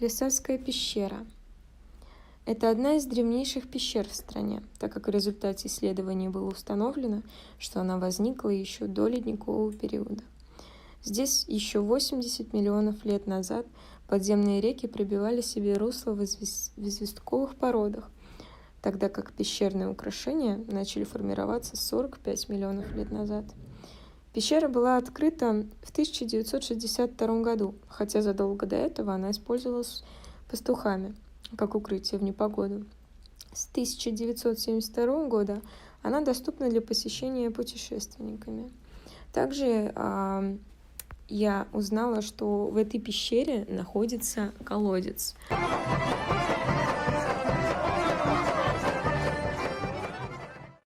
Лесавская пещера. Это одна из древнейших пещер в стране, так как в результате исследований было установлено, что она возникла еще до ледникового периода. Здесь еще 80 миллионов лет назад подземные реки пробивали себе русло в известковых породах, тогда как пещерные украшения начали формироваться 45 миллионов лет назад. Пещера была открыта в 1962 году, хотя задолго до этого она использовалась пастухами как укрытие в непогоду. С 1972 года она доступна для посещения путешественниками. Также я узнала, что в этой пещере находится колодец.